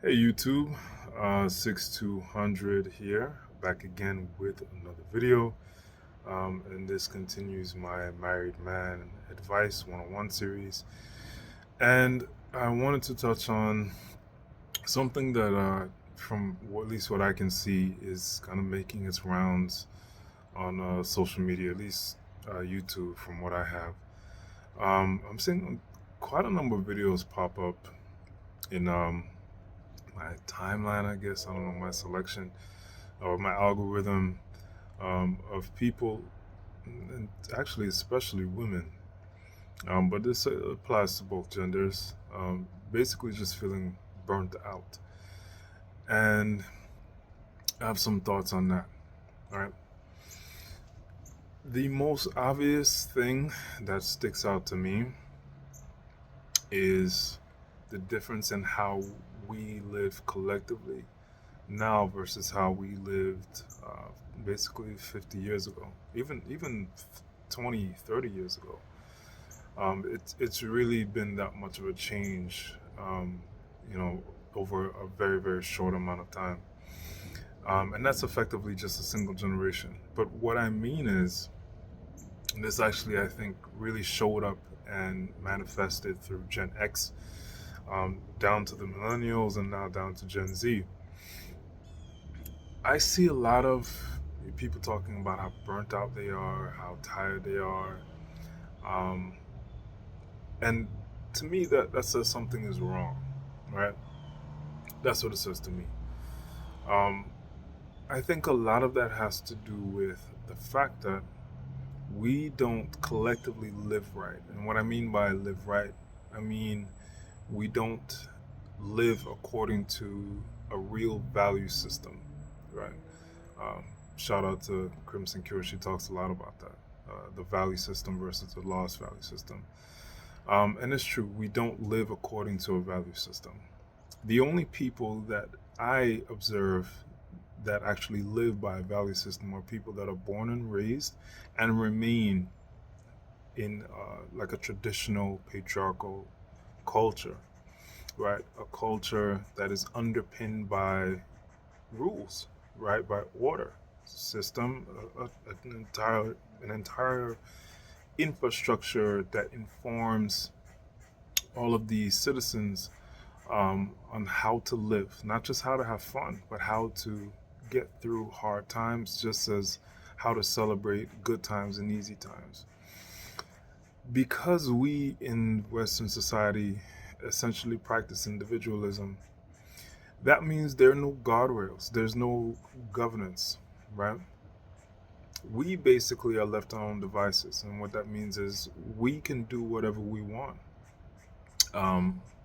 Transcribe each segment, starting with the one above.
Hey YouTube, 6200 here, back again with another video. And this continues my Married Man Advice 101 series. And I wanted to touch on something that, from at least what I can see, is kind of making its rounds on social media, at least YouTube, from what I have. I'm seeing quite a number of videos pop up in my timeline, I guess. I don't know, my selection or my algorithm of people, and actually, especially women. But this applies to both genders. Basically, just feeling burnt out. And I have some thoughts on that. All right. The most obvious thing that sticks out to me is the difference in how we live collectively now versus how we lived basically 50 years ago, even 20, 30 years ago. It's really been that much of a change, you know, over a very, very short amount of time. And that's effectively just a single generation. But what I mean is, and this actually, I think, really showed up and manifested through Gen X, down to the millennials, and now down to Gen Z. I see a lot of people talking about how burnt out they are, how tired they are, um, and to me that says something is wrong, right? That's what it says to me. Um, I think a lot of that has to do with the fact that we don't collectively live right, and what I mean by live right, I mean we don't live according to a real value system, right? Um, Shout out to Crimson Cure. She talks a lot about that, the value system versus the lost value system. And it's true, we don't live according to a value system. The only people that I observe that actually live by a value system are people that are born and raised and remain in like a traditional patriarchal culture, right? A culture that is underpinned by rules, right? By order system, an entire infrastructure that informs all of the citizens on how to live, not just how to have fun, but how to get through hard times, just as how to celebrate good times and easy times. Because we in Western society essentially practice individualism, that means there are no guardrails, there's no governance, right? We basically are left our own devices, and what that means is we can do whatever we want.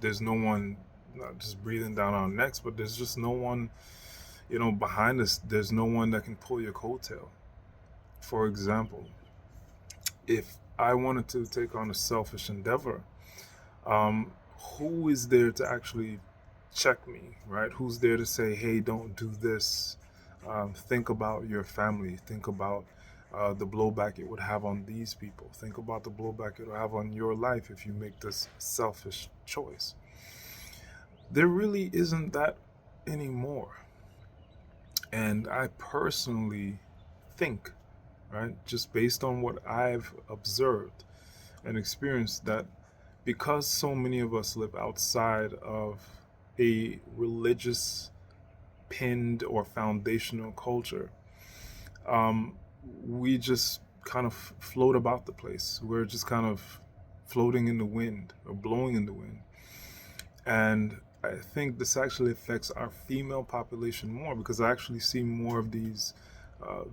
There's no one not just breathing down our necks, but there's just no one, behind us. There's no one that can pull your coattail. For example, if I wanted to take on a selfish endeavor, um, who is there to actually check me, right? Who's there to say, hey, don't do this? Think about your family. Think about the blowback it would have on these people. Think about the blowback it will have on your life if you make this selfish choice. There really isn't that anymore. And I personally think, right, just based on what I've observed and experienced, that because so many of us live outside of a religious pinned or foundational culture, um, we just kind of float about the place. We're just kind of floating in the wind or blowing in the wind. And I think this actually affects our female population more, because I actually see more of these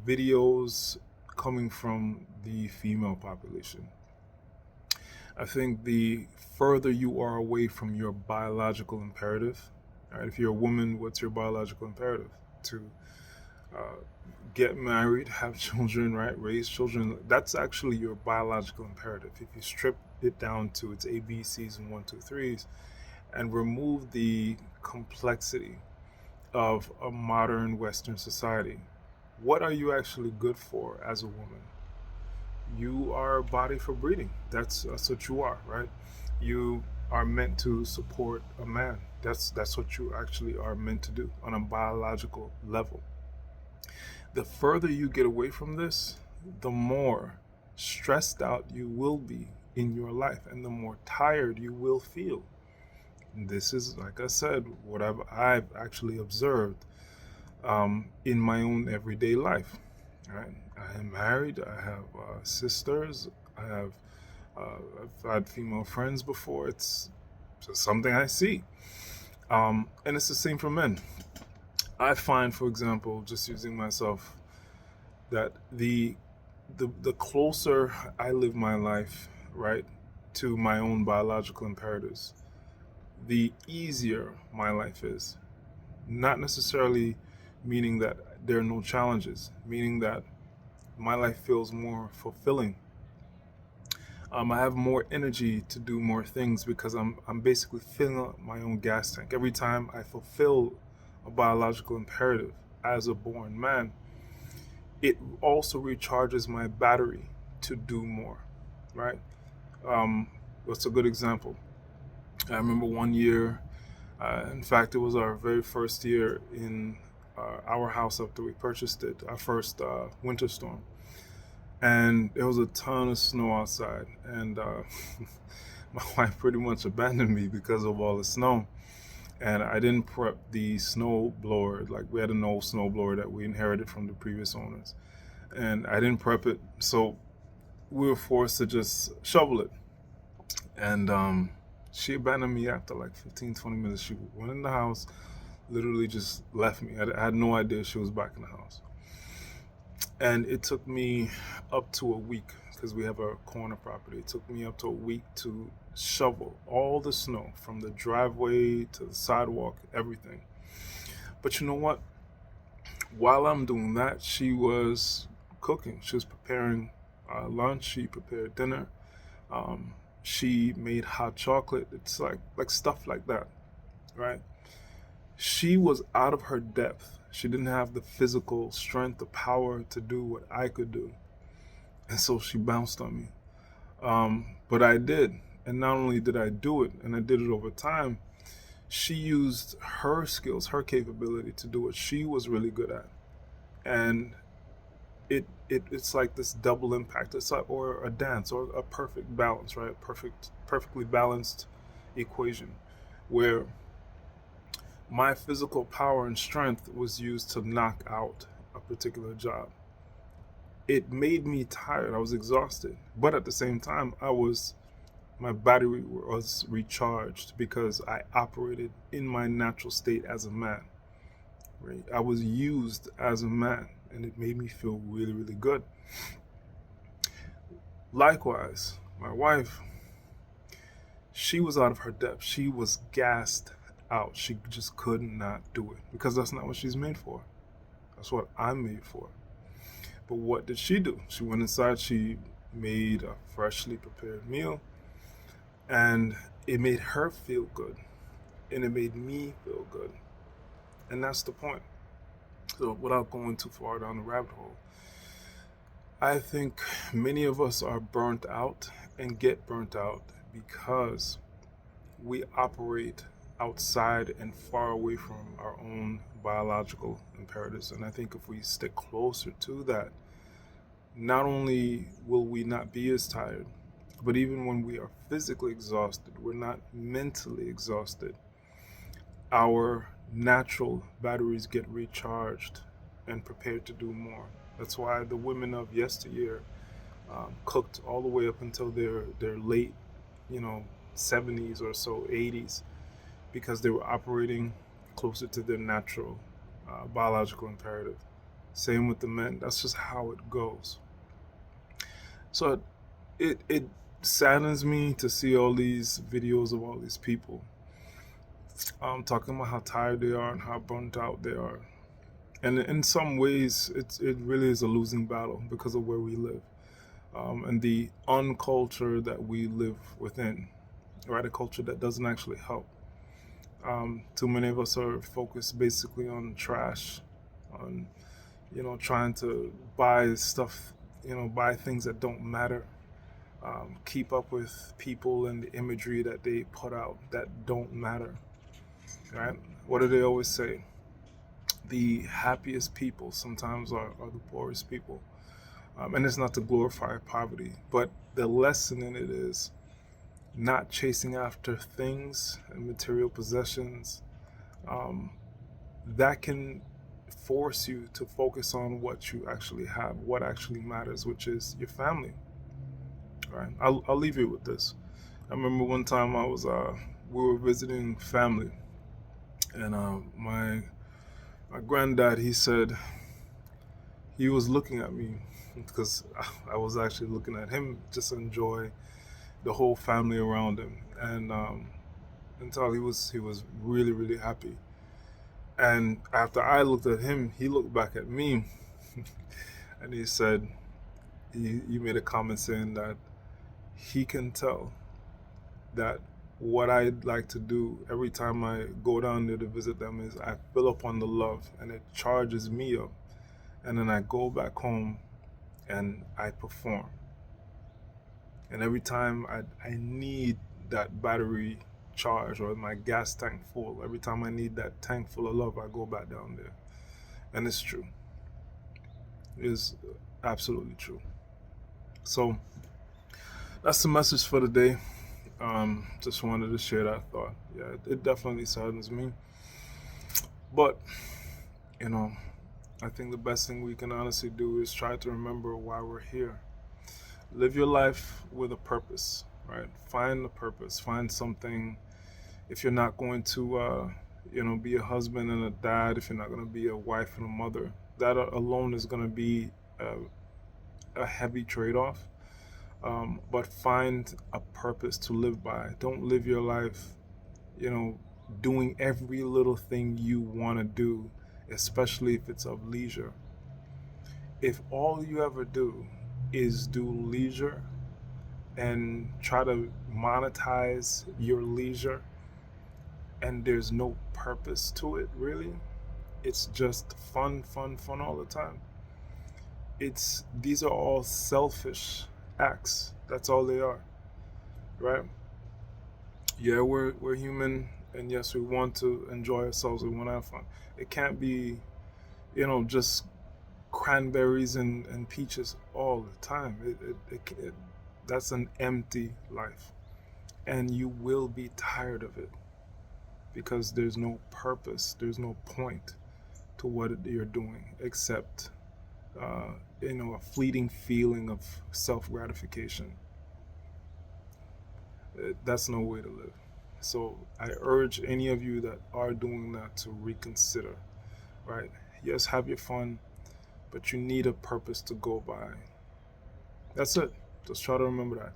videos coming from the female population. I think the further you are away from your biological imperative, right? If you're a woman, what's your biological imperative? To uh, get married, have children, right? Raise children. That's actually your biological imperative. If you strip it down to its A, B, C's, and one, two, threes, and remove the complexity of a modern Western society, what are you actually good for as a woman? You are a body for breeding. That's what you are, right? You are meant to support a man. That's what you actually are meant to do on a biological level. The further you get away from this, the more stressed out you will be in your life and the more tired you will feel. This is, like I said, what I've actually observed in my own everyday life. Right? I am married. I have sisters. I have I've had female friends before. It's just something I see, and it's the same for men. I find, for example, just using myself, that the closer I live my life, right, to my own biological imperatives, the easier my life is. Not necessarily meaning that there are no challenges, meaning that my life feels more fulfilling. I have more energy to do more things because I'm basically filling up my own gas tank. Every time I fulfill a biological imperative as a born man, it also recharges my battery to do more, right? What's a good example? I remember one year, in fact, it was our very first year in our house after we purchased it, our first winter storm. And there was a ton of snow outside. And my wife pretty much abandoned me because of all the snow. And I didn't prep the snow blower. Like, we had an old snow blower that we inherited from the previous owners. And I didn't prep it. So we were forced to just shovel it. And she abandoned me after like 15, 20 minutes. She went in the house, literally just left me. I had no idea she was back in the house. And it took me up to a week, because we have a corner property. It took me up to a week to shovel all the snow from the driveway to the sidewalk, everything. But you know what? While I'm doing that, she was cooking. She was preparing lunch. She prepared dinner. She made hot chocolate. It's like stuff like that, right? She was out of her depth. She didn't have the physical strength, the power to do what I could do. And so she bounced on me. But I did. And not only did I do it, and I did it over time, she used her skills, her capability to do what she was really good at. And it's like this double impact. It's like, or a dance, or a perfect balance, right? Perfectly balanced equation where my physical power and strength was used to knock out a particular job. It made me tired. I was exhausted, but at the same time, my battery was recharged because I operated in my natural state as a man. Right? I was used as a man, and it made me feel really, really good. Likewise, my wife, she was out of her depth. She was gassed out. She just could not do it because that's not what she's made for. That's what I'm made for. But what did she do? She went inside, she made a freshly prepared meal, and it made her feel good, and it made me feel good. And that's the point. So, without going too far down the rabbit hole, I think many of us are burnt out and get burnt out because we operate outside and far away from our own biological imperatives. And I think if we stick closer to that, not only will we not be as tired, but even when we are physically exhausted, we're not mentally exhausted. Our natural batteries get recharged and prepared to do more. That's why the women of yesteryear cooked all the way up until their late, 70s or so, 80s, because they were operating closer to their natural biological imperative. Same with the men. That's just how it goes. So it saddens me to see all these videos of all these people talking about how tired they are and how burnt out they are. And in some ways, it really is a losing battle because of where we live, and the unculture that we live within, right? A culture that doesn't actually help. Too many of us are focused basically on trash, on trying to buy stuff, buy things that don't matter, keep up with people and the imagery that they put out that don't matter. Right? What do they always say? The happiest people sometimes are the poorest people. And it's not to glorify poverty, but the lesson in it is not chasing after things and material possessions. Um, that can force you to focus on what you actually have, what actually matters, which is your family. Right? I'll leave you with this. I remember one time we were visiting family, and my granddad, he said, he was looking at me because I was actually looking at him, just enjoy the whole family around him, and until he was really really happy. And after I looked at him, he looked back at me, and he said, he made a comment saying that he can tell that what I'd like to do every time I go down there to visit them is I fill up on the love, and it charges me up, and then I go back home and I perform. And every time I need that battery charge or my gas tank full, every time I need that tank full of love, I go back down there. And it's true. It's absolutely true. So that's the message for the day. Just wanted to share that thought. Yeah, it definitely saddens me. But, you know, I think the best thing we can honestly do is try to remember why we're here. Live your life with a purpose, right? Find the purpose. Find something. If you're not going to, be a husband and a dad, if you're not going to be a wife and a mother, that alone is going to be a heavy trade-off. But find a purpose to live by. Don't live your life, doing every little thing you want to do, especially if it's of leisure. If all you ever do is do leisure and try to monetize your leisure and there's no purpose to it, really, it's just fun, fun, fun all the time. These are all selfish acts. That's all they are, right? Yeah, we're human, and yes, we want to enjoy ourselves. We want to have fun. It can't be, just cranberries and peaches all the time. That's an empty life, and you will be tired of it because there's no purpose, there's no point to what you're doing except, a fleeting feeling of self gratification. That's no way to live. So I urge any of you that are doing that to reconsider, right? Yes, have your fun, but you need a purpose to go by. That's it. Just try to remember that.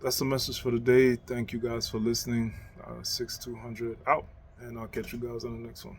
That's the message for the day. Thank you guys for listening. 6200 out, and I'll catch you guys on the next one.